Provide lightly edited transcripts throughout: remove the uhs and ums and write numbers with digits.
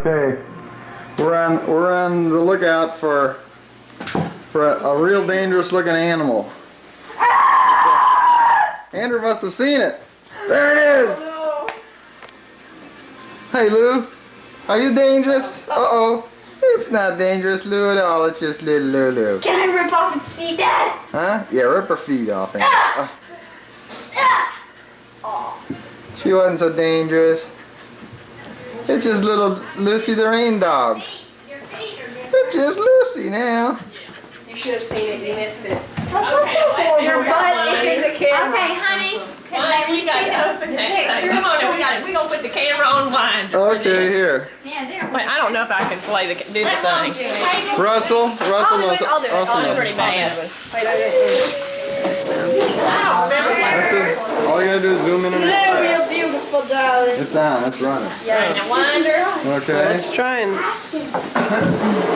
Okay, we're on the lookout for a real dangerous looking animal. Andrew must have seen it. There it is. Hey Lou, are you dangerous? Uh-oh. It's not dangerous, Lou, at all. It's just little Lulu. Can I rip off its feet, Dad? Huh? Yeah, rip her feet off. She wasn't so dangerous. It's just little Lucy the rain dog. It's just Lucy now. You should have seen it. You missed it. Okay, your butt is in the camera. Okay, honey. Well, you got to open that thing. Come on, we're going to put the camera on wide. Okay, here. Wait, I don't know if I can do the thing. Russell knows. I'll do it. Russell I'll do knows. pretty bad. Wait, I didn't. I don't remember. All you gotta do is zoom in and out. You're beautiful, darling. It's on. It's running. Yeah. And I wonder. Okay. Let's try and.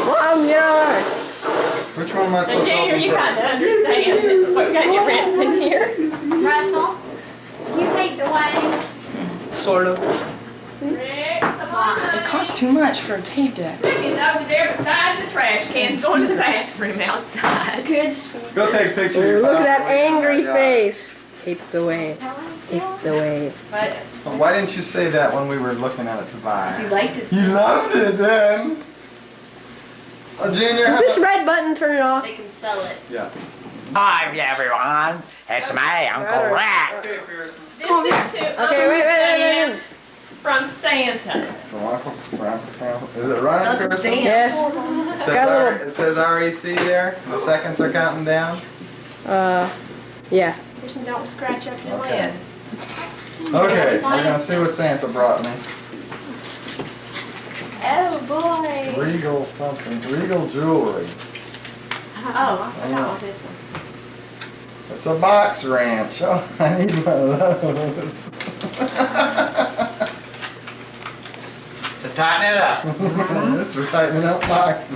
One yard. Which one am I So, supposed to Junior, open you first? got to understand. This is what we got to get Rex in here. Russell, you hate the way. Sort of. Rex, come on. It costs too much for a tape deck. He's over there beside the trash can, going to the bathroom outside. Good. Go take a picture. Look at that angry face. Hates the wave. Hates the wave. But Well, why didn't you say that when we were looking at it to buy? he liked it. You loved it then. Junior, Does this red button turn it off? They can sell it. Yeah. Hi everyone, it's me, Uncle Rat. This is to Okay, wait. From Santa. From Uncle Sam. Is it running, Pearson? Yes. It Got a says, it says REC there. The seconds are counting down. Yeah. Don't scratch up your Okay. lens. Okay, we're gonna see what Santa brought me. Oh, boy. Regal something. Regal jewelry. Oh, I got this one. It's a box wrench. Oh, I need one of those. Just tighten it up. This for tightening up boxes.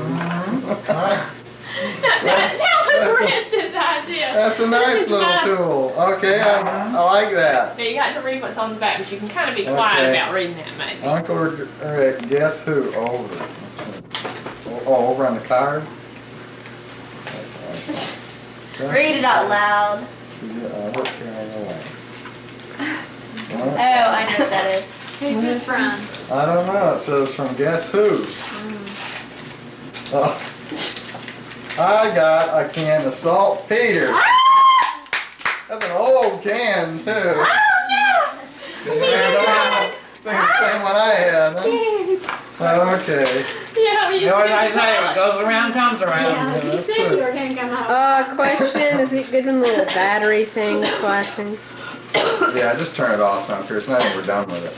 That was Rex's idea. That's a nice little tool. Okay, I like that. Now you got to read what's on the back, but you can kind of be quiet Okay. about reading that, maybe. Uncle Rick, guess who? Over. Let's see. Oh, over on the card? Read it out loud. Oh, I know what that is. Who's this from? I don't know. It says from guess who? Oh. I got a can of saltpeter. That's an old can too. Same one I had. Huh? Okay. Yeah, You know what I say, what goes around comes around. You said you were going to come out. Question, is it good when the little battery thing's flashing? Yeah, just turn it off now, Pearson. I think we're done with it.